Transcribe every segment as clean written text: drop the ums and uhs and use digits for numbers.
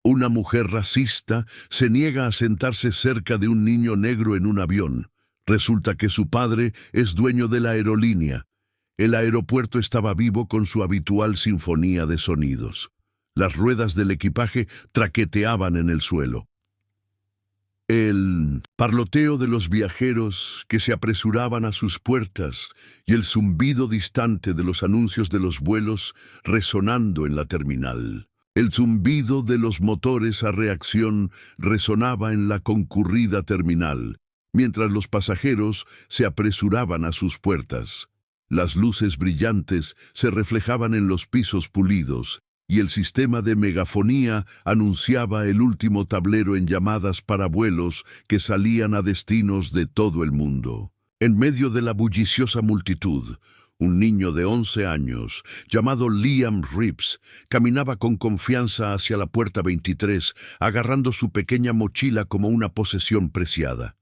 Una mujer racista se niega a sentarse cerca de un niño negro en un avión. Resulta que su padre es dueño de la aerolínea. El aeropuerto estaba vivo con su habitual sinfonía de sonidos. Las ruedas del equipaje traqueteaban en el suelo. El parloteo de los viajeros que se apresuraban a sus puertas y el zumbido distante de los anuncios de los vuelos resonando en la terminal. El zumbido de los motores a reacción resonaba en la concurrida terminal, mientras los pasajeros se apresuraban a sus puertas. Las luces brillantes se reflejaban en los pisos pulidos, y el sistema de megafonía anunciaba el último tablero en llamadas para vuelos que salían a destinos de todo el mundo. En medio de la bulliciosa multitud, un niño de 11 años, llamado Liam Reeves, caminaba con confianza hacia la puerta 23, agarrando su pequeña mochila como una posesión preciada.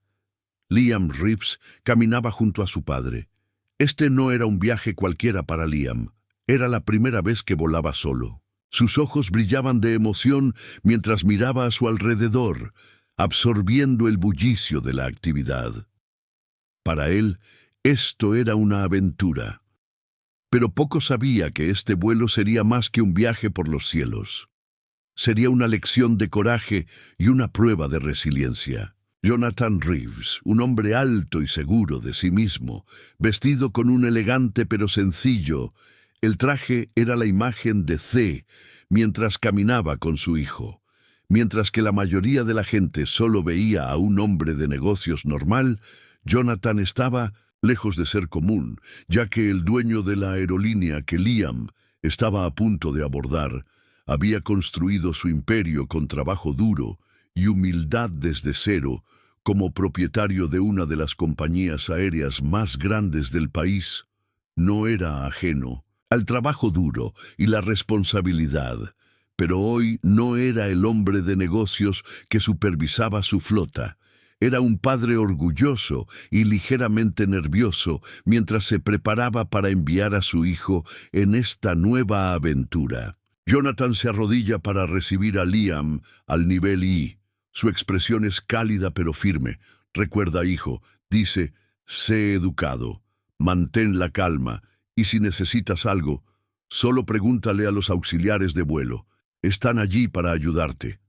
Liam Reeves caminaba junto a su padre. Este no era un viaje cualquiera para Liam. Era la primera vez que volaba solo. Sus ojos brillaban de emoción mientras miraba a su alrededor, absorbiendo el bullicio de la actividad. Para él, esto era una aventura. Pero poco sabía que este vuelo sería más que un viaje por los cielos. Sería una lección de coraje y una prueba de resiliencia. Jonathan Reeves, un hombre alto y seguro de sí mismo, vestido con un elegante pero sencillo. El traje era la imagen de C mientras caminaba con su hijo. Mientras que la mayoría de la gente solo veía a un hombre de negocios normal, Jonathan estaba lejos de ser común, ya que el dueño de la aerolínea que Liam estaba a punto de abordar había construido su imperio con trabajo duro y humildad desde cero como propietario de una de las compañías aéreas más grandes del país. No era ajeno al trabajo duro y la responsabilidad, pero hoy no era el hombre de negocios que supervisaba su flota. Era un padre orgulloso y ligeramente nervioso mientras se preparaba para enviar a su hijo en esta nueva aventura. Jonathan se arrodilla para recibir a Liam al nivel I. Su expresión es cálida pero firme. Recuerda, hijo, dice, sé educado, mantén la calma, y si necesitas algo, solo pregúntale a los auxiliares de vuelo. Están allí para ayudarte.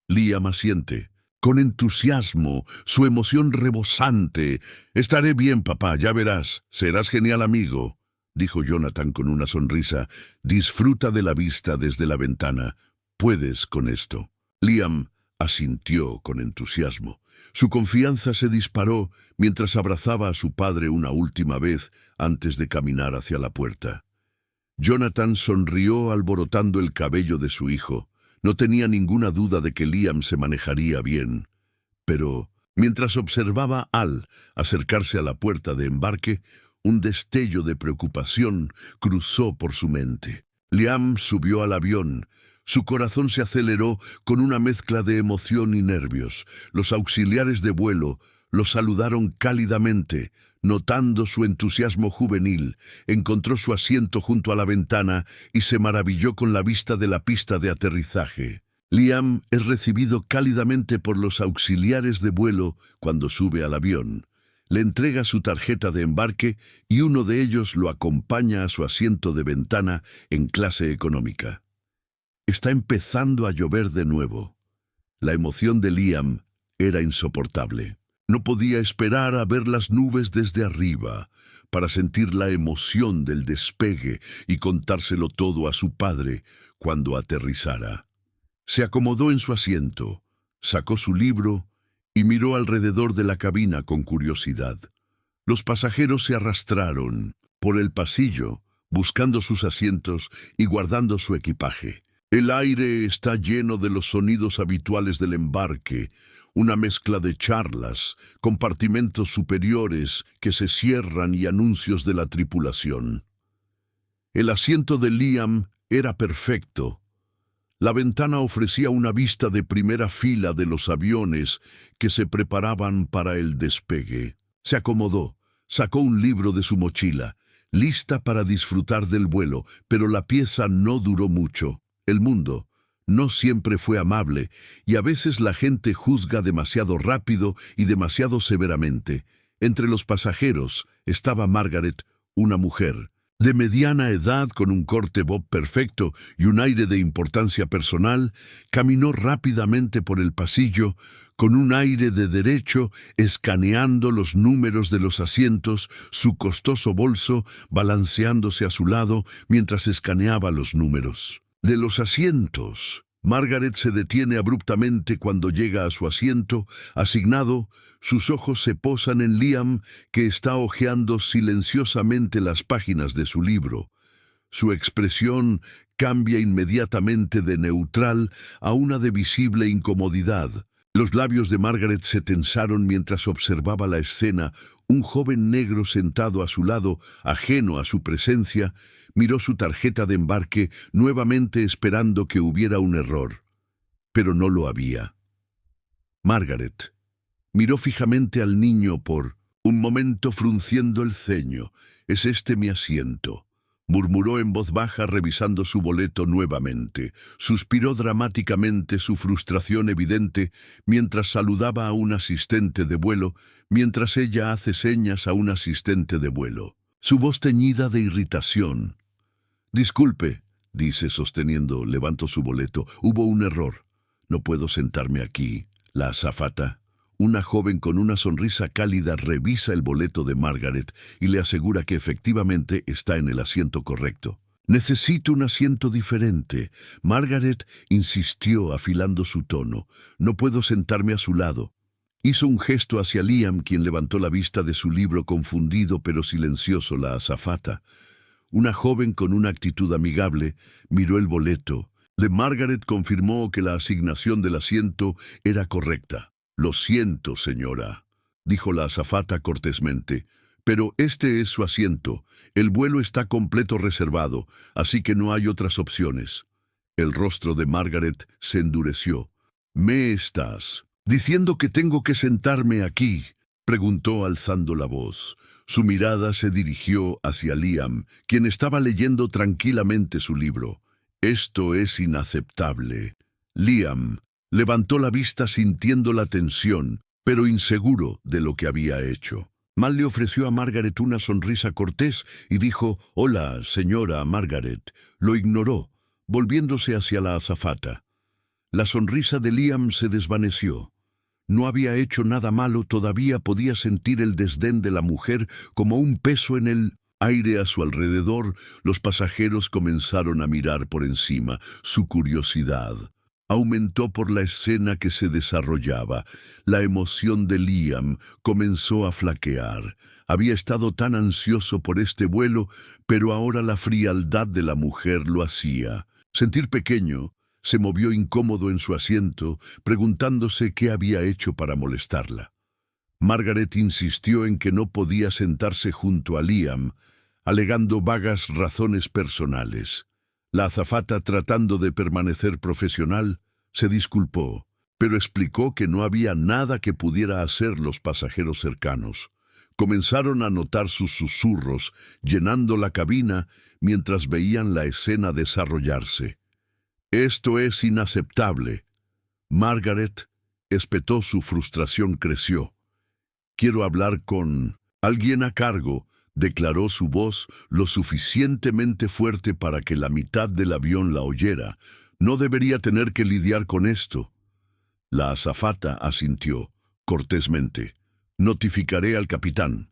Liam asiente, con entusiasmo, su emoción rebosante. Estaré bien, papá, ya verás. Serás genial amigo, dijo Jonathan con una sonrisa. Disfruta de la vista desde la ventana. Puedes con esto. Liam asintió con entusiasmo. Su confianza se disparó mientras abrazaba a su padre una última vez antes de caminar hacia la puerta. Jonathan sonrió alborotando el cabello de su hijo. No tenía ninguna duda de que Liam se manejaría bien. Pero, mientras observaba Al acercarse a la puerta de embarque, un destello de preocupación cruzó por su mente. Liam subió al avión. Su corazón se aceleró con una mezcla de emoción y nervios. Los auxiliares de vuelo lo saludaron cálidamente. Notando su entusiasmo juvenil, encontró su asiento junto a la ventana y se maravilló con la vista de la pista de aterrizaje. Liam es recibido cálidamente por los auxiliares de vuelo cuando sube al avión. Le entrega su tarjeta de embarque y uno de ellos lo acompaña a su asiento de ventana en clase económica. Está empezando a llover de nuevo. La emoción de Liam era insoportable. No podía esperar a ver las nubes desde arriba, para sentir la emoción del despegue y contárselo todo a su padre cuando aterrizara. Se acomodó en su asiento, sacó su libro y miró alrededor de la cabina con curiosidad. Los pasajeros se arrastraron por el pasillo, buscando sus asientos y guardando su equipaje. El aire está lleno de los sonidos habituales del embarque, una mezcla de charlas, compartimentos superiores que se cierran y anuncios de la tripulación. El asiento de Liam era perfecto. La ventana ofrecía una vista de primera fila de los aviones que se preparaban para el despegue. Se acomodó, sacó un libro de su mochila, lista para disfrutar del vuelo, pero la pieza no duró mucho. El mundo No siempre fue amable, y a veces la gente juzga demasiado rápido y demasiado severamente. Entre los pasajeros estaba Margaret, una mujer de mediana edad con un corte bob perfecto y un aire de importancia personal. Caminó rápidamente por el pasillo, con un aire de derecho, escaneando los números de los asientos, su costoso bolso balanceándose a su lado mientras escaneaba los números. De los asientos. Margaret se detiene abruptamente cuando llega a su asiento asignado. Sus ojos se posan en Liam, que está hojeando silenciosamente las páginas de su libro. Su expresión cambia inmediatamente de neutral a una de visible incomodidad. Los labios de Margaret se tensaron mientras observaba la escena. Un joven negro sentado a su lado, ajeno a su presencia, miró su tarjeta de embarque, nuevamente esperando que hubiera un error. Pero no lo había. Margaret miró fijamente al niño por un momento, frunciendo el ceño. «¿Es este mi asiento?», murmuró en voz baja, revisando su boleto nuevamente. Suspiró dramáticamente, su frustración evidente, mientras saludaba a un asistente de vuelo, mientras ella hace señas a un asistente de vuelo. Su voz teñida de irritación. «Disculpe», dice sosteniendo, levantó su boleto. «Hubo un error. No puedo sentarme aquí». La azafata, una joven con una sonrisa cálida, revisa el boleto de Margaret y le asegura que efectivamente está en el asiento correcto. «Necesito un asiento diferente», Margaret insistió, afilando su tono. «No puedo sentarme a su lado». Hizo un gesto hacia Liam, quien levantó la vista de su libro, confundido pero silencioso. La azafata, una joven con una actitud amigable, miró el boleto de Margaret, confirmó que la asignación del asiento era correcta. «Lo siento, señora», dijo la azafata cortésmente, «pero este es su asiento. El vuelo está completo reservado, así que no hay otras opciones». El rostro de Margaret se endureció. «¿Me estás diciendo que tengo que sentarme aquí?», preguntó alzando la voz. Su mirada se dirigió hacia Liam, quien estaba leyendo tranquilamente su libro. «Esto es inaceptable». Liam levantó la vista sintiendo la tensión, pero inseguro de lo que había hecho. Mal le ofreció a Margaret una sonrisa cortés y dijo: «Hola, señora Margaret». Lo ignoró, volviéndose hacia la azafata. La sonrisa de Liam se desvaneció. No había hecho nada malo, todavía podía sentir el desdén de la mujer como un peso en el aire a su alrededor. Los pasajeros comenzaron a mirar por encima. Su curiosidad aumentó por la escena que se desarrollaba. La emoción de Liam comenzó a flaquear. Había estado tan ansioso por este vuelo, pero ahora la frialdad de la mujer lo hacía sentir pequeño. Se movió incómodo en su asiento, preguntándose qué había hecho para molestarla. Margaret insistió en que no podía sentarse junto a Liam, alegando vagas razones personales. La azafata, tratando de permanecer profesional, se disculpó, pero explicó que no había nada que pudiera hacer los pasajeros cercanos. Comenzaron a notar sus susurros, llenando la cabina mientras veían la escena desarrollarse. «Esto es inaceptable». Margaret espetó, su frustración creció. «Quiero hablar con alguien a cargo», declaró, su voz lo suficientemente fuerte para que la mitad del avión la oyera. «No debería tener que lidiar con esto». La azafata asintió cortésmente. «Notificaré al capitán»,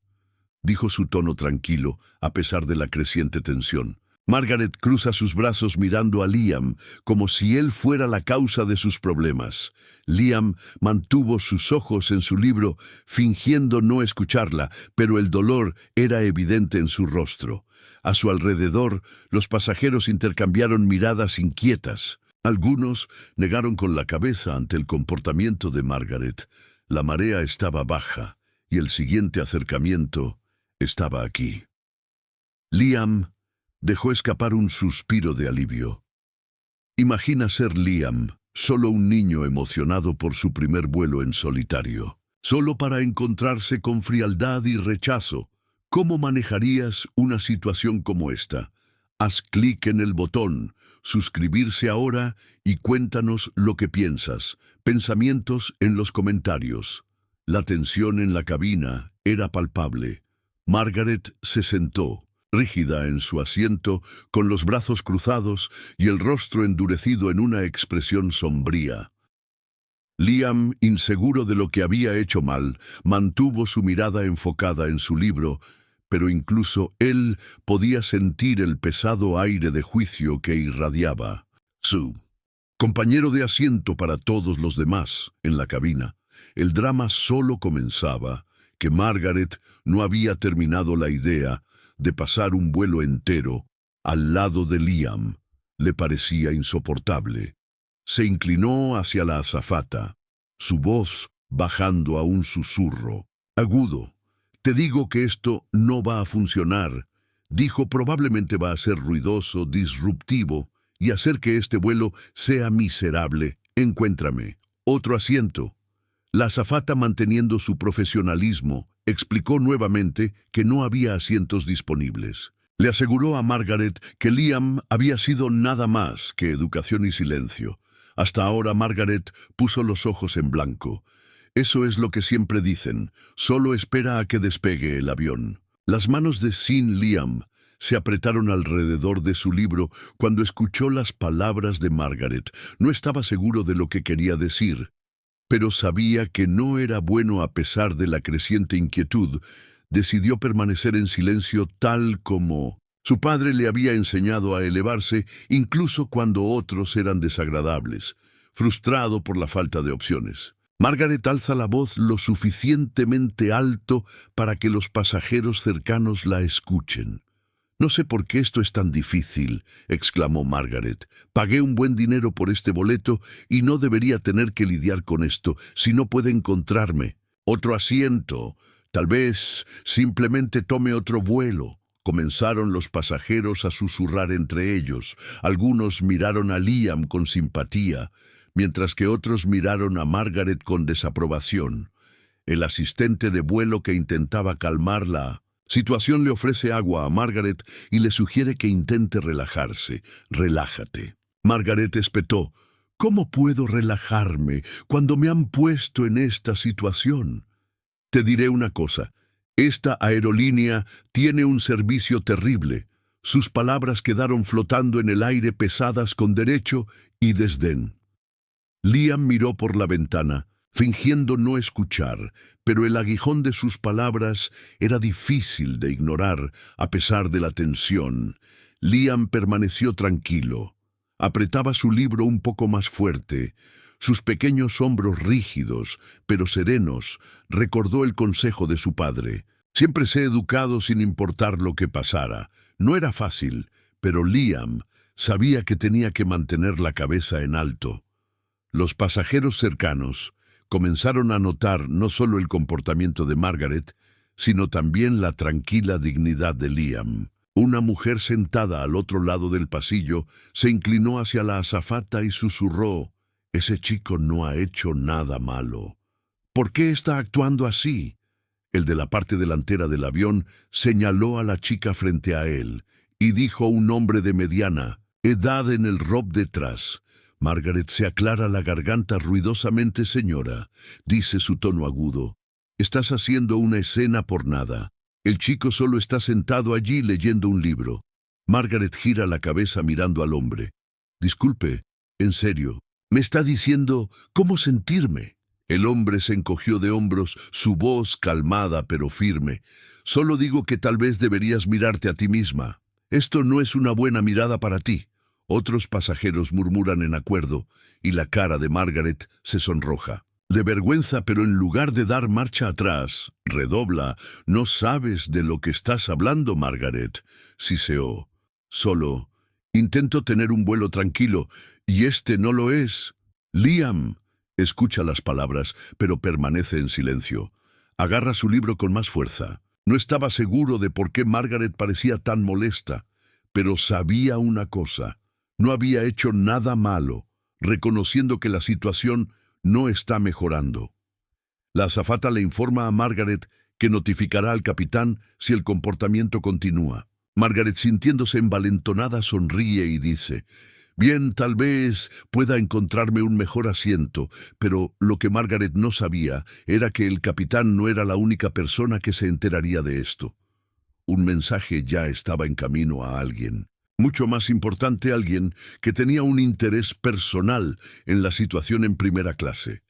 dijo, su tono tranquilo, a pesar de la creciente tensión. Margaret cruza sus brazos mirando a Liam, como si él fuera la causa de sus problemas. Liam mantuvo sus ojos en su libro, fingiendo no escucharla, pero el dolor era evidente en su rostro. A su alrededor, los pasajeros intercambiaron miradas inquietas. Algunos negaron con la cabeza ante el comportamiento de Margaret. La marea estaba baja, y el siguiente acercamiento estaba aquí. Liam dejó escapar un suspiro de alivio. Imagina ser Liam, solo un niño emocionado por su primer vuelo en solitario, solo para encontrarse con frialdad y rechazo. ¿Cómo manejarías una situación como esta? haz clic en el botón suscribirse ahora y cuéntanos lo que piensas. Pensamientos en los comentarios. La tensión en la cabina era palpable. Margaret se sentó, rígida en su asiento, con los brazos cruzados y el rostro endurecido en una expresión sombría. Liam, inseguro de lo que había hecho mal, mantuvo su mirada enfocada en su libro, pero incluso él podía sentir el pesado aire de juicio que irradiaba. Su compañero de asiento para todos los demás en la cabina. El drama solo comenzaba, que Margaret no había terminado la idea de pasar un vuelo entero al lado de Liam. Le parecía insoportable. Se inclinó hacia la azafata, su voz bajando a un susurro agudo. Te digo que esto no va a funcionar. Dijo, probablemente va a ser ruidoso, disruptivo y hacer que este vuelo sea miserable. Encuéntrame otro asiento. La azafata, manteniendo su profesionalismo, explicó nuevamente que no había asientos disponibles. Le aseguró a Margaret que Liam había sido nada más que educación y silencio. Hasta ahora Margaret puso los ojos en blanco. Eso es lo que siempre dicen, solo espera a que despegue el avión. Las manos de Sin Liam se apretaron alrededor de su libro cuando escuchó las palabras de Margaret. No estaba seguro de lo que quería decir, pero sabía que no era bueno a pesar de la creciente inquietud. Decidió permanecer en silencio tal como su padre le había enseñado a elevarse incluso cuando otros eran desagradables, frustrado por la falta de opciones. Margaret alza la voz lo suficientemente alto para que los pasajeros cercanos la escuchen. «No sé por qué esto es tan difícil», exclamó Margaret. «Pagué un buen dinero por este boleto y no debería tener que lidiar con esto si no puede encontrarme. Otro asiento. Tal vez simplemente tome otro vuelo». Comenzaron los pasajeros a susurrar entre ellos. Algunos miraron a Liam con simpatía, mientras que otros miraron a Margaret con desaprobación. El asistente de vuelo, que intentaba calmar la situación, le ofrece agua a Margaret y le sugiere que intente relajarse. «Relájate». Margaret espetó. «¿Cómo puedo relajarme cuando me han puesto en esta situación? Te diré una cosa. Esta aerolínea tiene un servicio terrible». Sus palabras quedaron flotando en el aire, pesadas con derecho y desdén. Liam miró por la ventana, fingiendo no escuchar, pero el aguijón de sus palabras era difícil de ignorar a pesar de la tensión. Liam permaneció tranquilo. Apretaba su libro un poco más fuerte. Sus pequeños hombros rígidos, pero serenos, recordó el consejo de su padre. «Siempre sé educado sin importar lo que pasara». No era fácil, pero Liam sabía que tenía que mantener la cabeza en alto. Los pasajeros cercanos comenzaron a notar no solo el comportamiento de Margaret, sino también la tranquila dignidad de Liam. Una mujer sentada al otro lado del pasillo se inclinó hacia la azafata y susurró: «Ese chico no ha hecho nada malo. ¿Por qué está actuando así?». El de la parte delantera del avión señaló a la chica frente a él y dijo un hombre de mediana edad en el robe detrás. «Margaret se aclara la garganta ruidosamente. Señora», dice su tono agudo, «estás haciendo una escena por nada. El chico solo está sentado allí leyendo un libro». Margaret gira la cabeza mirando al hombre. «Disculpe, en serio, ¿me está diciendo cómo sentirme?». El hombre se encogió de hombros, su voz calmada pero firme. «Solo digo que tal vez deberías mirarte a ti misma. Esto no es una buena mirada para ti». Otros pasajeros murmuran en acuerdo y la cara de Margaret se sonroja. De vergüenza, pero en lugar de dar marcha atrás, redobla. «No sabes de lo que estás hablando, Margaret», siseó. «Solo intento tener un vuelo tranquilo, y este no lo es». Liam escucha las palabras, pero permanece en silencio. Agarra su libro con más fuerza. No estaba seguro de por qué Margaret parecía tan molesta, pero sabía una cosa: no había hecho nada malo, reconociendo que la situación no está mejorando. La azafata le informa a Margaret que notificará al capitán si el comportamiento continúa. Margaret, sintiéndose envalentonada, sonríe y dice: «Bien, tal vez pueda encontrarme un mejor asiento», pero lo que Margaret no sabía era que el capitán no era la única persona que se enteraría de esto. Un mensaje ya estaba en camino a alguien. Mucho más importante, alguien que tenía un interés personal en la situación en primera clase.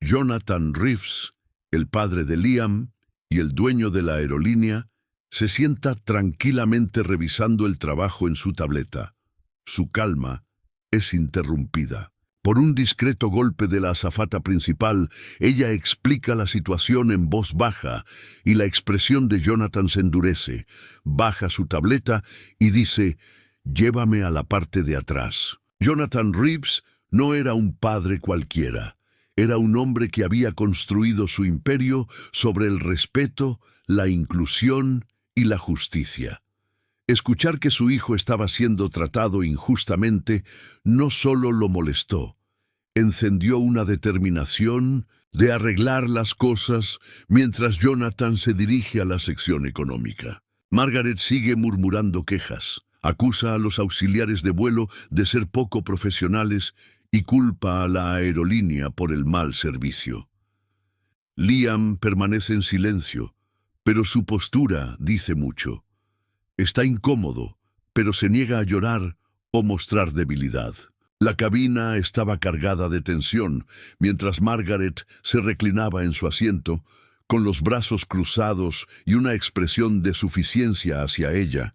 Jonathan Reeves, el padre de Liam y el dueño de la aerolínea, se sienta tranquilamente revisando el trabajo en su tableta. Su calma es interrumpida. Por un discreto golpe de la azafata principal, ella explica la situación en voz baja y la expresión de Jonathan se endurece. Baja su tableta y dice: «Llévame a la parte de atrás». Jonathan Reeves no era un padre cualquiera. Era un hombre que había construido su imperio sobre el respeto, la inclusión y la justicia. Escuchar que su hijo estaba siendo tratado injustamente no solo lo molestó, encendió una determinación de arreglar las cosas mientras Jonathan se dirige a la sección económica. Margaret sigue murmurando quejas, acusa a los auxiliares de vuelo de ser poco profesionales y culpa a la aerolínea por el mal servicio. Liam permanece en silencio, pero su postura dice mucho. Está incómodo, pero se niega a llorar o mostrar debilidad. La cabina estaba cargada de tensión, mientras Margaret se reclinaba en su asiento, con los brazos cruzados y una expresión de suficiencia hacia ella.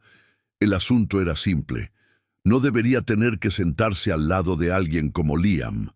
El asunto era simple. No debería tener que sentarse al lado de alguien como Liam,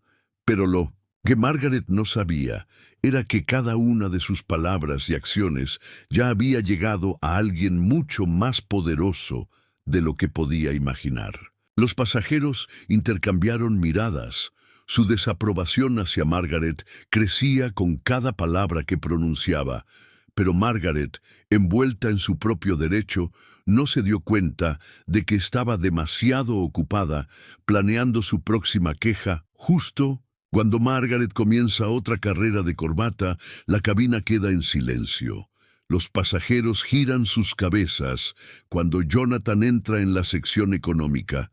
pero lo que Margaret no sabía era que cada una de sus palabras y acciones ya había llegado a alguien mucho más poderoso de lo que podía imaginar. Los pasajeros intercambiaron miradas. Su desaprobación hacia Margaret crecía con cada palabra que pronunciaba, pero Margaret, envuelta en su propio derecho, no se dio cuenta de que estaba demasiado ocupada planeando su próxima queja. Justo cuando Margaret comienza otra carrera de corbata, la cabina queda en silencio. Los pasajeros giran sus cabezas cuando Jonathan entra en la sección económica.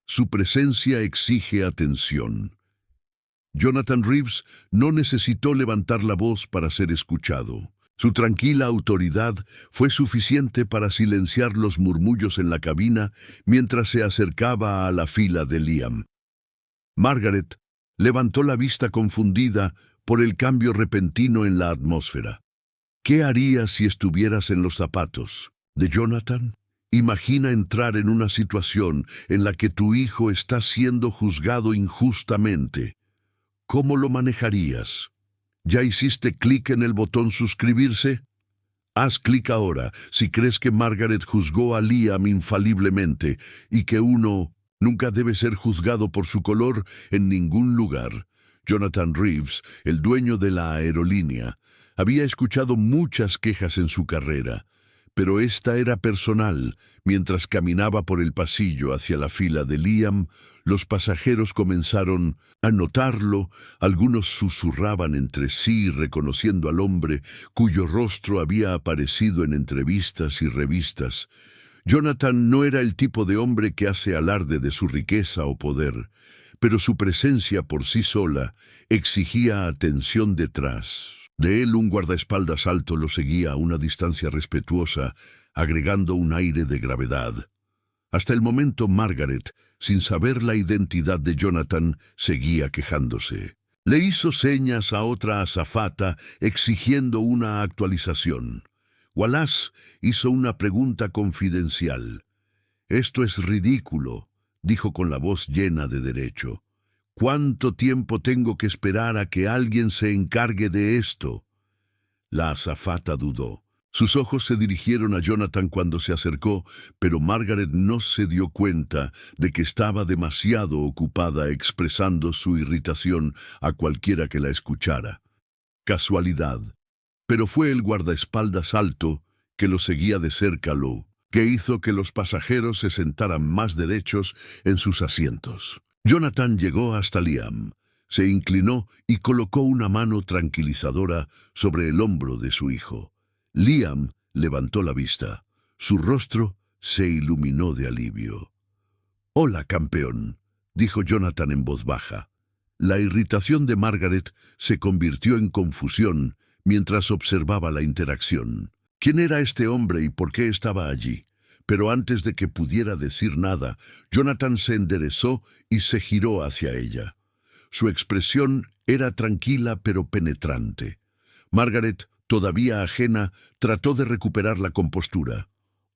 Su presencia exige atención. Jonathan Reeves no necesitó levantar la voz para ser escuchado. Su tranquila autoridad fue suficiente para silenciar los murmullos en la cabina mientras se acercaba a la fila de Liam. Margaret levantó la vista confundida por el cambio repentino en la atmósfera. ¿Qué harías si estuvieras en los zapatos de Jonathan? Imagina entrar en una situación en la que tu hijo está siendo juzgado injustamente. ¿Cómo lo manejarías? ¿Ya hiciste clic en el botón suscribirse? Haz clic ahora si crees que Margaret juzgó a Liam infaliblemente y que uno nunca debe ser juzgado por su color en ningún lugar. Jonathan Reeves, el dueño de la aerolínea, había escuchado muchas quejas en su carrera, pero esta era personal. Mientras caminaba por el pasillo hacia la fila de Liam, los pasajeros comenzaron a notarlo. Algunos susurraban entre sí, reconociendo al hombre cuyo rostro había aparecido en entrevistas y revistas. Jonathan no era el tipo de hombre que hace alarde de su riqueza o poder, pero su presencia por sí sola exigía atención detrás. De él un guardaespaldas alto lo seguía a una distancia respetuosa, agregando un aire de gravedad. Hasta el momento Margaret, sin saber la identidad de Jonathan, seguía quejándose. Le hizo señas a otra azafata exigiendo una actualización. Wallace hizo una pregunta confidencial. «Esto es ridículo», dijo con la voz llena de derecho. «¿Cuánto tiempo tengo que esperar a que alguien se encargue de esto?» La azafata dudó. Sus ojos se dirigieron a Jonathan cuando se acercó, pero Margaret no se dio cuenta de que estaba demasiado ocupada expresando su irritación a cualquiera que la escuchara. Casualidad. Pero fue el guardaespaldas alto, que lo seguía de cerca, lo que hizo que los pasajeros se sentaran más derechos en sus asientos. Jonathan llegó hasta Liam, se inclinó y colocó una mano tranquilizadora sobre el hombro de su hijo. Liam levantó la vista. Su rostro se iluminó de alivio. «Hola, campeón», dijo Jonathan en voz baja. La irritación de Margaret se convirtió en confusión mientras observaba la interacción. ¿Quién era este hombre y por qué estaba allí? Pero antes de que pudiera decir nada, Jonathan se enderezó y se giró hacia ella. Su expresión era tranquila pero penetrante. Margaret, todavía ajena, trató de recuperar la compostura.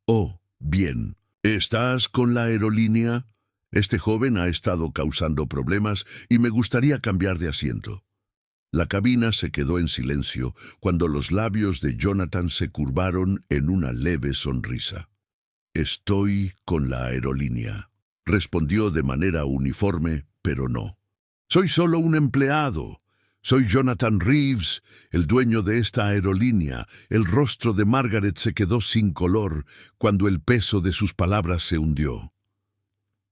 «Oh, bien. ¿Estás con la aerolínea? Este joven ha estado causando problemas y me gustaría cambiar de asiento». La cabina se quedó en silencio cuando los labios de Jonathan se curvaron en una leve sonrisa. «Estoy con la aerolínea», respondió de manera uniforme, pero no. «Soy solo un empleado. Soy Jonathan Reeves, el dueño de esta aerolínea». El rostro de Margaret se quedó sin color cuando el peso de sus palabras se hundió.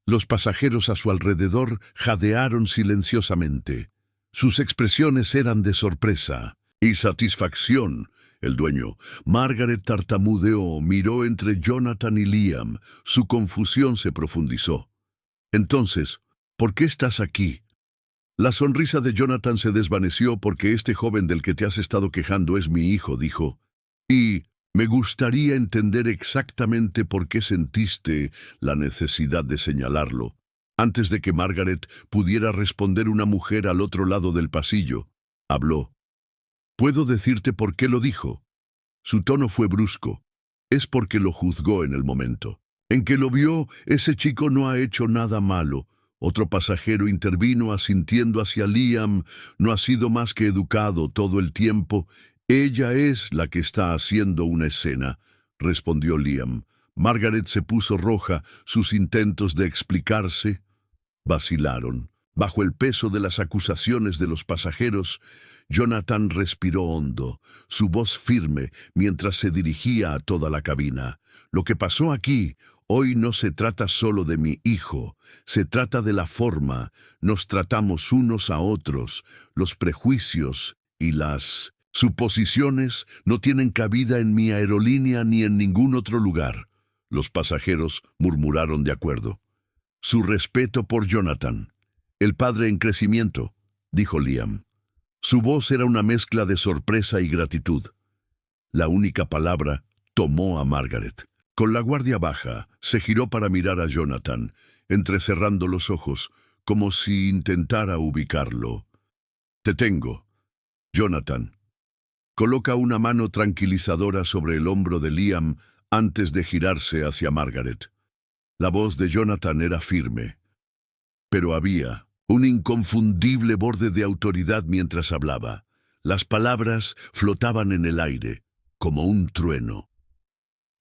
Los pasajeros a su alrededor jadearon silenciosamente. Sus expresiones eran de sorpresa y satisfacción. El dueño, Margaret, tartamudeó, miró entre Jonathan y Liam. Su confusión se profundizó. «Entonces, ¿por qué estás aquí?» La sonrisa de Jonathan se desvaneció porque este joven del que te has estado quejando es mi hijo, dijo. «Y me gustaría entender exactamente por qué sentiste la necesidad de señalarlo». Antes de que Margaret pudiera responder, una mujer al otro lado del pasillo habló. «¿Puedo decirte por qué lo dijo?» Su tono fue brusco. «Es porque lo juzgó en el momento en que lo vio. Ese chico no ha hecho nada malo». Otro pasajero intervino asintiendo hacia Liam. «No ha sido más que educado todo el tiempo. Ella es la que está haciendo una escena», respondió Liam. Margaret se puso roja. Sus intentos de explicarse vacilaron. Bajo el peso de las acusaciones de los pasajeros, Jonathan respiró hondo, su voz firme mientras se dirigía a toda la cabina. «Lo que pasó aquí hoy no se trata solo de mi hijo, se trata de la forma nos tratamos unos a otros. Los prejuicios y las suposiciones no tienen cabida en mi aerolínea ni en ningún otro lugar». Los pasajeros murmuraron de acuerdo. «Su respeto por Jonathan, el padre en crecimiento», dijo Liam. Su voz era una mezcla de sorpresa y gratitud. La única palabra tomó a Margaret. Con la guardia baja, se giró para mirar a Jonathan, entrecerrando los ojos, como si intentara ubicarlo. «Te tengo, Jonathan». Coloca una mano tranquilizadora sobre el hombro de Liam antes de girarse hacia Margaret. La voz de Jonathan era firme, pero había un inconfundible borde de autoridad mientras hablaba. Las palabras flotaban en el aire, como un trueno.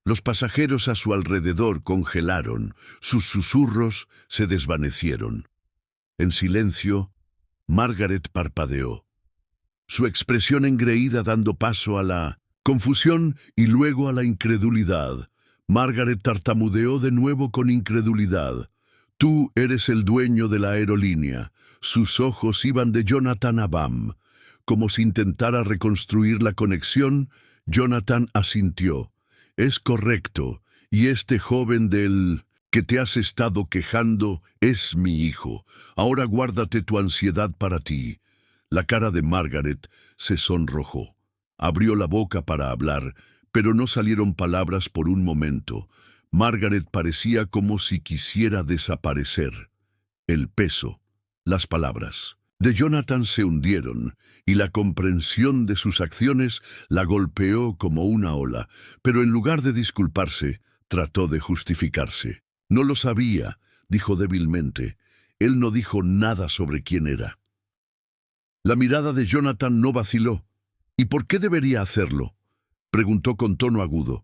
Los pasajeros a su alrededor congelaron, sus susurros se desvanecieron. En silencio, Margaret parpadeó, su expresión engreída dando paso a la confusión y luego a la incredulidad. Margaret tartamudeó de nuevo con incredulidad. «Tú eres el dueño de la aerolínea». Sus ojos iban de Jonathan a Bam. Como si intentara reconstruir la conexión, Jonathan asintió. «Es correcto, y este joven del que te has estado quejando es mi hijo. Ahora guárdate tu ansiedad para ti». La cara de Margaret se sonrojó. Abrió la boca para hablar, pero no salieron palabras por un momento. Margaret parecía como si quisiera desaparecer. El peso, las palabras de Jonathan se hundieron, y la comprensión de sus acciones la golpeó como una ola, pero en lugar de disculparse, trató de justificarse. «No lo sabía», dijo débilmente. Él no dijo nada sobre quién era. La mirada de Jonathan no vaciló. «¿Y por qué debería hacerlo?», preguntó con tono agudo.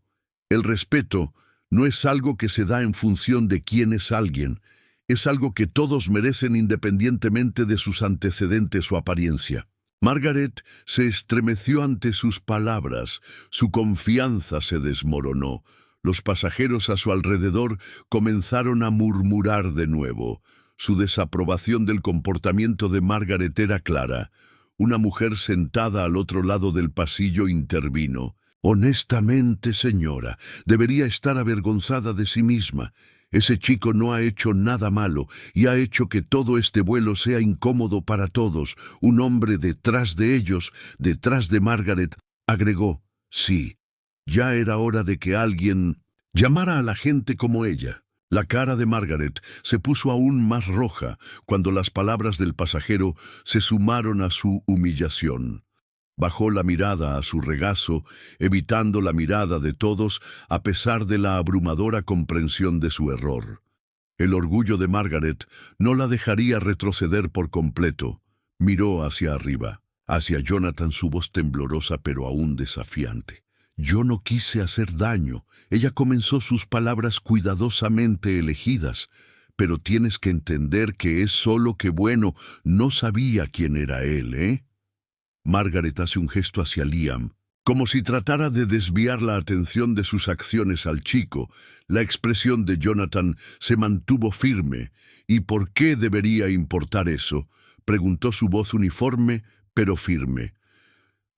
«El respeto no es algo que se da en función de quién es alguien. Es algo que todos merecen independientemente de sus antecedentes o apariencia». Margaret se estremeció ante sus palabras. Su confianza se desmoronó. Los pasajeros a su alrededor comenzaron a murmurar de nuevo. Su desaprobación del comportamiento de Margaret era clara. Una mujer sentada al otro lado del pasillo intervino. Honestamente, señora, debería estar avergonzada de sí misma. Ese chico no ha hecho nada malo y ha hecho que todo este vuelo sea incómodo para todos. Un hombre detrás de ellos, detrás de Margaret, agregó, sí, ya era hora de que alguien llamara a la gente como ella. La cara de Margaret se puso aún más roja cuando las palabras del pasajero se sumaron a su humillación. Bajó la mirada a su regazo, evitando la mirada de todos a pesar de la abrumadora comprensión de su error. El orgullo de Margaret no la dejaría retroceder por completo. Miró hacia arriba, hacia Jonathan, su voz temblorosa pero aún desafiante. Yo no quise hacer daño. Ella comenzó sus palabras cuidadosamente elegidas. Pero tienes que entender que es solo que bueno, no sabía quién era él, ¿eh? Margaret hace un gesto hacia Liam, como si tratara de desviar la atención de sus acciones al chico. La expresión de Jonathan se mantuvo firme. ¿Y por qué debería importar eso?, preguntó su voz uniforme, pero firme.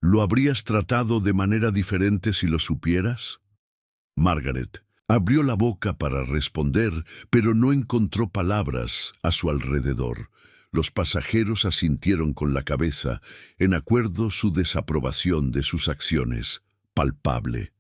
¿Lo habrías tratado de manera diferente si lo supieras? Margaret abrió la boca para responder, pero no encontró palabras a su alrededor. Los pasajeros asintieron con la cabeza, en acuerdo su desaprobación de sus acciones, palpable.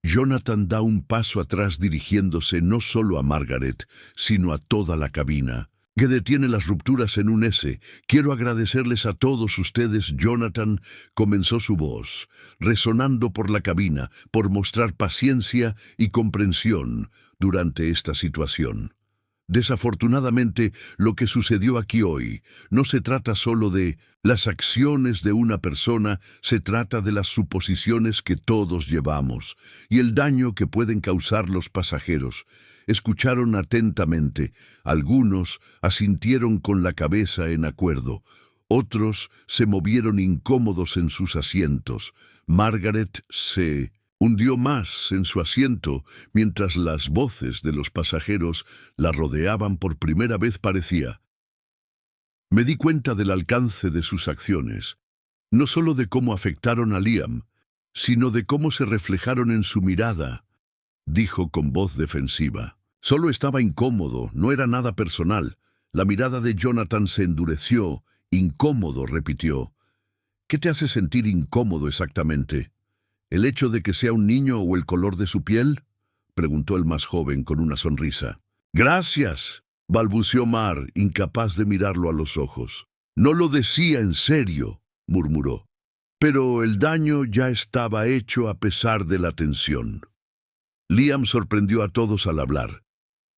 Jonathan da un paso atrás dirigiéndose no solo a Margaret, sino a toda la cabina, que detiene las rupturas en un S. Quiero agradecerles a todos ustedes, Jonathan, comenzó su voz, resonando por la cabina, por mostrar paciencia y comprensión durante esta situación. Desafortunadamente, lo que sucedió aquí hoy no se trata solo de las acciones de una persona, se trata de las suposiciones que todos llevamos y el daño que pueden causar los pasajeros. Escucharon atentamente. Algunos asintieron con la cabeza en acuerdo. Otros se movieron incómodos en sus asientos. Margaret se hundió más en su asiento mientras las voces de los pasajeros la rodeaban por primera vez. Parecía. Me di cuenta del alcance de sus acciones, no solo de cómo afectaron a Liam, sino de cómo se reflejaron en su mirada, dijo con voz defensiva. Solo estaba incómodo, no era nada personal. La mirada de Jonathan se endureció. Incómodo, repitió. ¿Qué te hace sentir incómodo exactamente? ¿El hecho de que sea un niño o el color de su piel?, preguntó el más joven con una sonrisa. Gracias, balbuceó Mar, incapaz de mirarlo a los ojos. No lo decía en serio, murmuró. Pero el daño ya estaba hecho a pesar de la tensión. Liam sorprendió a todos al hablar.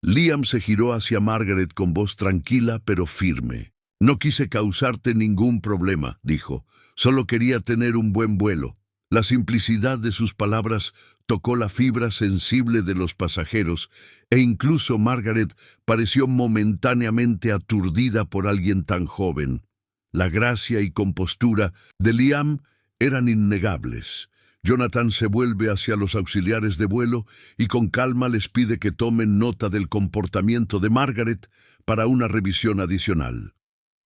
Liam se giró hacia Margaret con voz tranquila pero firme. No quise causarte ningún problema, dijo. Solo quería tener un buen vuelo. La simplicidad de sus palabras tocó la fibra sensible de los pasajeros, e incluso Margaret pareció momentáneamente aturdida por alguien tan joven. La gracia y compostura de Liam eran innegables. Jonathan se vuelve hacia los auxiliares de vuelo y con calma les pide que tomen nota del comportamiento de Margaret para una revisión adicional.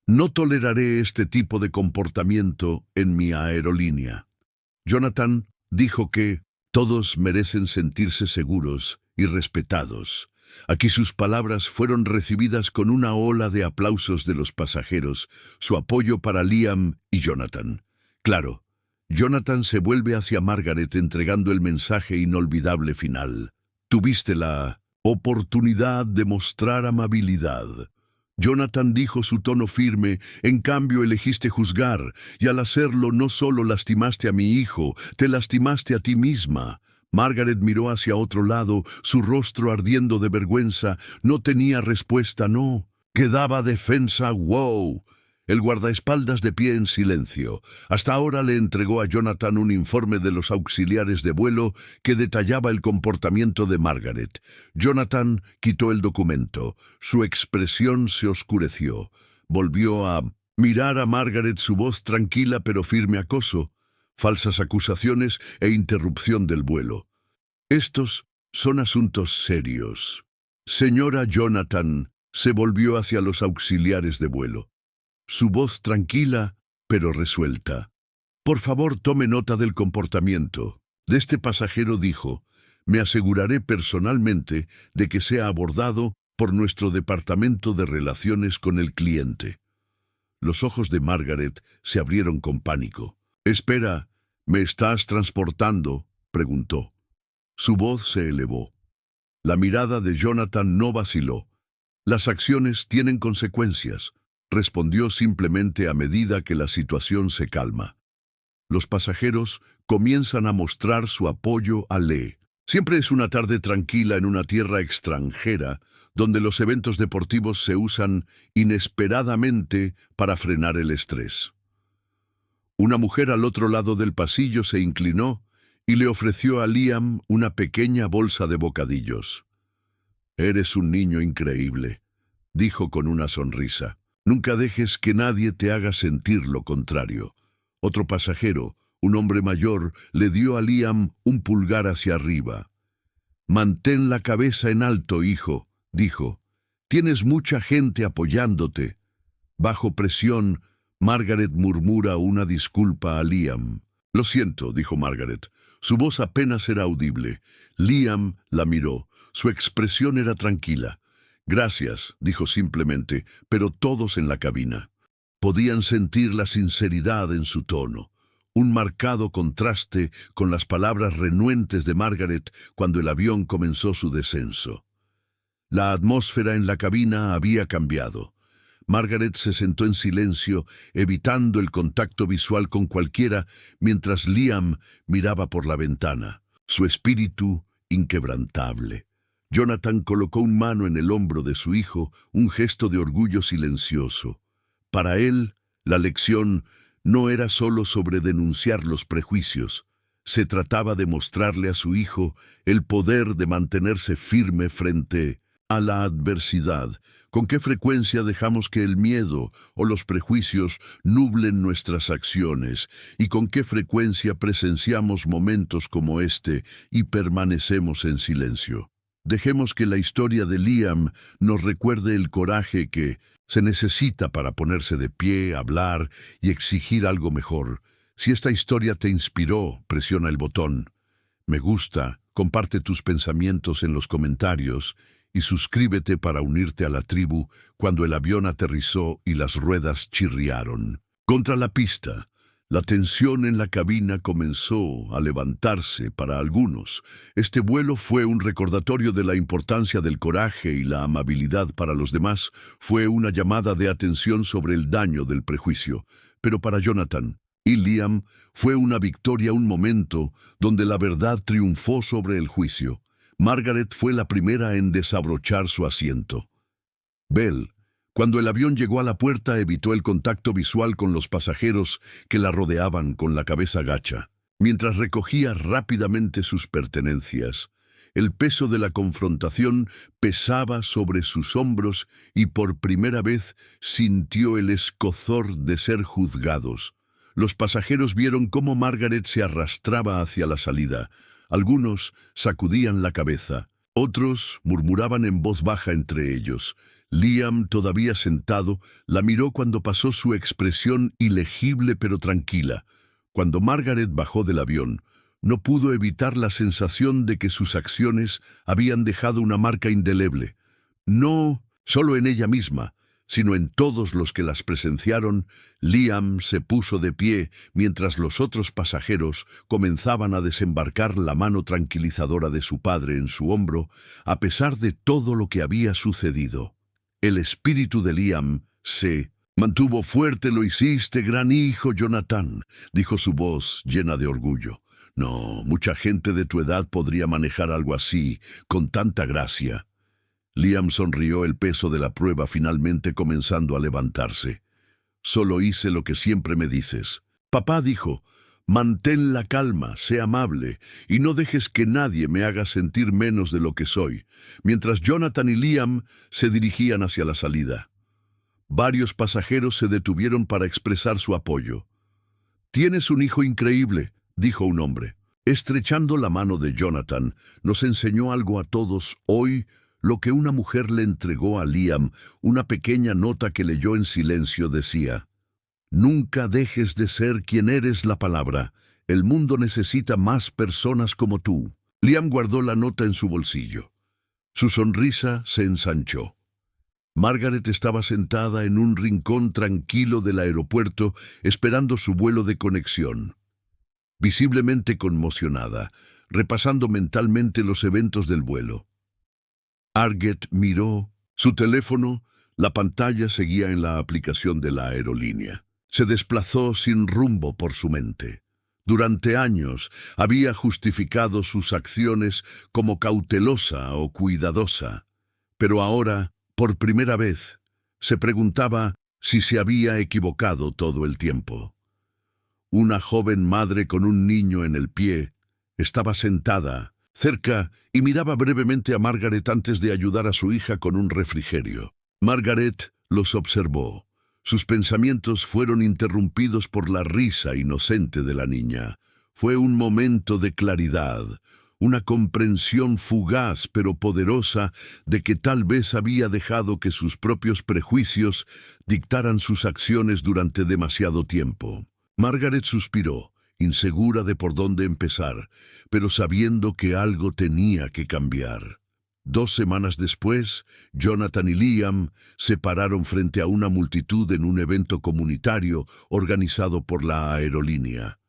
No toleraré este tipo de comportamiento en mi aerolínea. Jonathan dijo que todos merecen sentirse seguros y respetados. Aquí sus palabras fueron recibidas con una ola de aplausos de los pasajeros, su apoyo para Liam y Jonathan. Claro, Jonathan se vuelve hacia Margaret entregando el mensaje inolvidable final. Tuviste la oportunidad de mostrar amabilidad. Jonathan dijo su tono firme, en cambio elegiste juzgar, y al hacerlo no solo lastimaste a mi hijo, te lastimaste a ti misma. Margaret miró hacia otro lado, su rostro ardiendo de vergüenza. No tenía respuesta, no. Quedaba defensa, wow. El guardaespaldas de pie en silencio. Hasta ahora le entregó a Jonathan un informe de los auxiliares de vuelo que detallaba el comportamiento de Margaret. Jonathan quitó el documento. Su expresión se oscureció. Volvió a mirar a Margaret, su voz tranquila pero firme. Acoso, falsas acusaciones e interrupción del vuelo. Estos son asuntos serios. Señora Jonathan se volvió hacia los auxiliares de vuelo. Su voz tranquila, pero resuelta. Por favor, tome nota del comportamiento. de este pasajero dijo: «Me aseguraré personalmente de que sea abordado por nuestro departamento de relaciones con el cliente». Los ojos de Margaret se abrieron con pánico. «Espera, ¿me estás transportando?», preguntó. Su voz se elevó. La mirada de Jonathan no vaciló. «Las acciones tienen consecuencias», respondió simplemente a medida que la situación se calma. Los pasajeros comienzan a mostrar su apoyo a Lee. Siempre es una tarde tranquila en una tierra extranjera, donde los eventos deportivos se usan inesperadamente para frenar el estrés. Una mujer al otro lado del pasillo se inclinó y le ofreció a Liam una pequeña bolsa de bocadillos. «Eres un niño increíble», dijo con una sonrisa. «Nunca dejes que nadie te haga sentir lo contrario». Otro pasajero, un hombre mayor, le dio a Liam un pulgar hacia arriba. «Mantén la cabeza en alto, hijo», dijo. «Tienes mucha gente apoyándote». Bajo presión, Margaret murmura una disculpa a Liam. «Lo siento», dijo Margaret. Su voz apenas era audible. Liam la miró. Su expresión era tranquila. «Gracias», dijo simplemente, pero todos en la cabina podían sentir la sinceridad en su tono, un marcado contraste con las palabras renuentes de Margaret cuando el avión comenzó su descenso. La atmósfera en la cabina había cambiado. Margaret se sentó en silencio, evitando el contacto visual con cualquiera, mientras Liam miraba por la ventana, su espíritu inquebrantable. Jonathan colocó una mano en el hombro de su hijo, un gesto de orgullo silencioso. Para él, la lección no era solo sobre denunciar los prejuicios. Se trataba de mostrarle a su hijo el poder de mantenerse firme frente a la adversidad. ¿Con qué frecuencia dejamos que el miedo o los prejuicios nublen nuestras acciones? ¿Y con qué frecuencia presenciamos momentos como este y permanecemos en silencio? Dejemos que la historia de Liam nos recuerde el coraje que se necesita para ponerse de pie, hablar y exigir algo mejor. Si esta historia te inspiró, presiona el botón me gusta, comparte tus pensamientos en los comentarios y suscríbete para unirte a la tribu cuando el avión aterrizó y las ruedas chirriaron. Contra la pista, la tensión en la cabina comenzó a levantarse para algunos. Este vuelo fue un recordatorio de la importancia del coraje y la amabilidad para los demás. Fue una llamada de atención sobre el daño del prejuicio. Pero para Jonathan y Liam fue una victoria, un momento donde la verdad triunfó sobre el juicio. Margaret fue la primera en desabrochar su asiento. Belle, cuando el avión llegó a la puerta, evitó el contacto visual con los pasajeros que la rodeaban con la cabeza gacha, mientras recogía rápidamente sus pertenencias. El peso de la confrontación pesaba sobre sus hombros y por primera vez sintió el escozor de ser juzgados. Los pasajeros vieron cómo Margaret se arrastraba hacia la salida. Algunos sacudían la cabeza, otros murmuraban en voz baja entre ellos. Liam, todavía sentado, la miró cuando pasó su expresión ilegible pero tranquila. Cuando Margaret bajó del avión, no pudo evitar la sensación de que sus acciones habían dejado una marca indeleble. No solo en ella misma, sino en todos los que las presenciaron. Liam se puso de pie mientras los otros pasajeros comenzaban a desembarcar la mano tranquilizadora de su padre en su hombro, a pesar de todo lo que había sucedido. El espíritu de Liam se mantuvo fuerte. «Lo hiciste, gran hijo Jonathan», dijo su voz llena de orgullo. «No, mucha gente de tu edad podría manejar algo así, con tanta gracia». Liam sonrió, el peso de la prueba finalmente comenzando a levantarse. «Solo hice lo que siempre me dices». Papá dijo: «Mantén la calma, sé amable, y no dejes que nadie me haga sentir menos de lo que soy», mientras Jonathan y Liam se dirigían hacia la salida. Varios pasajeros se detuvieron para expresar su apoyo. «Tienes un hijo increíble», dijo un hombre. Estrechando la mano de Jonathan, nos enseñó algo a todos hoy, lo que una mujer le entregó a Liam. Una pequeña nota que leyó en silencio decía: «Nunca dejes de ser quien eres. La palabra El mundo necesita más personas como tú. Liam guardó la nota en su bolsillo. Su sonrisa se ensanchó. Margaret estaba sentada en un rincón tranquilo del aeropuerto esperando su vuelo de conexión. Visiblemente conmocionada, repasando mentalmente los eventos del vuelo. Argett miró su teléfono. La pantalla seguía en la aplicación de la aerolínea. Se desplazó sin rumbo por su mente. Durante años había justificado sus acciones como cautelosa o cuidadosa, pero ahora, por primera vez, se preguntaba si se había equivocado todo el tiempo. Una joven madre con un niño en el pie estaba sentada cerca y miraba brevemente a Margaret antes de ayudar a su hija con un refrigerio. Margaret los observó. Sus pensamientos fueron interrumpidos por la risa inocente de la niña. Fue un momento de claridad, una comprensión fugaz pero poderosa de que tal vez había dejado que sus propios prejuicios dictaran sus acciones durante demasiado tiempo. Margaret suspiró, insegura de por dónde empezar, pero sabiendo que algo tenía que cambiar. 2 semanas después, Jonathan y Liam se pararon frente a una multitud en un evento comunitario organizado por la aerolínea.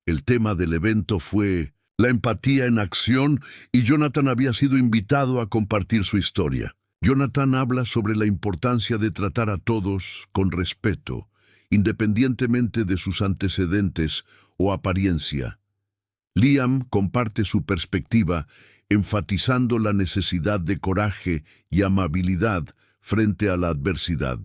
El tema del evento fue la empatía en acción y Jonathan había sido invitado a compartir su historia. Jonathan habla sobre la importancia de tratar a todos con respeto, independientemente de sus antecedentes o apariencia. Liam comparte su perspectiva, enfatizando la necesidad de coraje y amabilidad frente a la adversidad.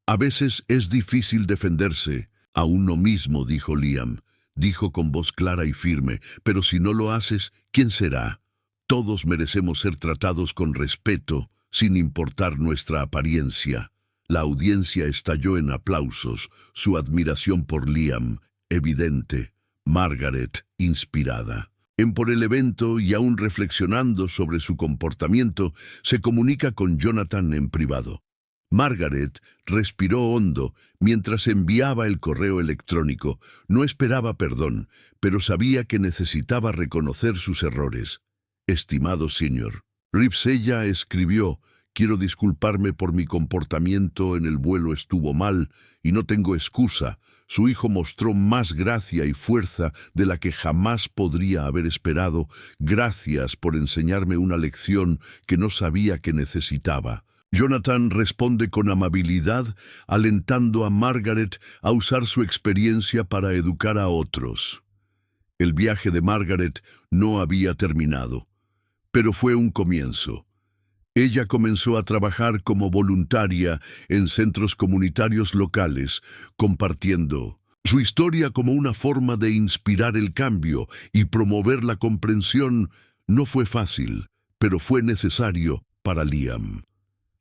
A veces es difícil defenderse a uno mismo, dijo Liam. Dijo con voz clara y firme, pero si no lo haces, ¿quién será? Todos merecemos ser tratados con respeto, sin importar nuestra apariencia. La audiencia estalló en aplausos, su admiración por Liam, evidente, Margaret, inspirada. Por el evento y aún reflexionando sobre su comportamiento, se comunica con Jonathan en privado. Margaret respiró hondo mientras enviaba el correo electrónico. No esperaba perdón, pero sabía que necesitaba reconocer sus errores. Estimado señor, Ripsella escribió: quiero disculparme por mi comportamiento en el vuelo, estuvo mal y no tengo excusa. Su hijo mostró más gracia y fuerza de la que jamás podría haber esperado. Gracias por enseñarme una lección que no sabía que necesitaba. Jonathan responde con amabilidad, alentando a Margaret a usar su experiencia para educar a otros. El viaje de Margaret no había terminado, pero fue un comienzo. Ella comenzó a trabajar como voluntaria en centros comunitarios locales, compartiendo su historia como una forma de inspirar el cambio y promover la comprensión. No fue fácil, pero fue necesario para Liam.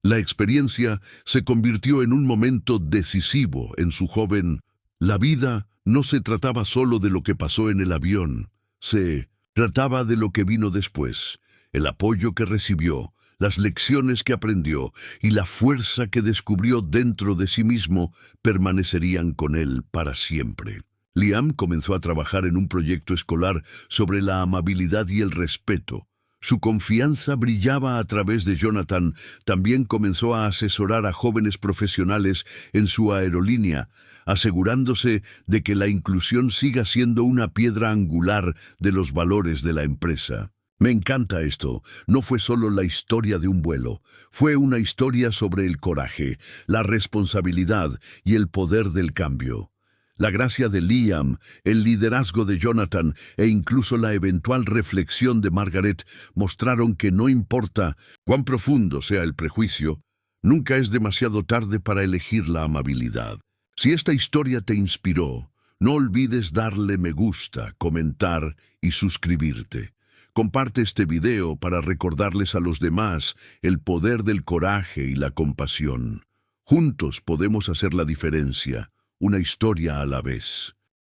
La experiencia se convirtió en un momento decisivo en su joven. La vida no se trataba solo de lo que pasó en el avión, se trataba de lo que vino después, el apoyo que recibió, las lecciones que aprendió y la fuerza que descubrió dentro de sí mismo permanecerían con él para siempre. Liam comenzó a trabajar en un proyecto escolar sobre la amabilidad y el respeto. Su confianza brillaba a través de Jonathan. También comenzó a asesorar a jóvenes profesionales en su aerolínea, asegurándose de que la inclusión siga siendo una piedra angular de los valores de la empresa. Me encanta esto. No fue solo la historia de un vuelo, fue una historia sobre el coraje, la responsabilidad y el poder del cambio. La gracia de Liam, el liderazgo de Jonathan e incluso la eventual reflexión de Margaret mostraron que no importa cuán profundo sea el prejuicio, nunca es demasiado tarde para elegir la amabilidad. Si esta historia te inspiró, no olvides darle me gusta, comentar y suscribirte. Comparte este video para recordarles a los demás el poder del coraje y la compasión. Juntos podemos hacer la diferencia, una historia a la vez.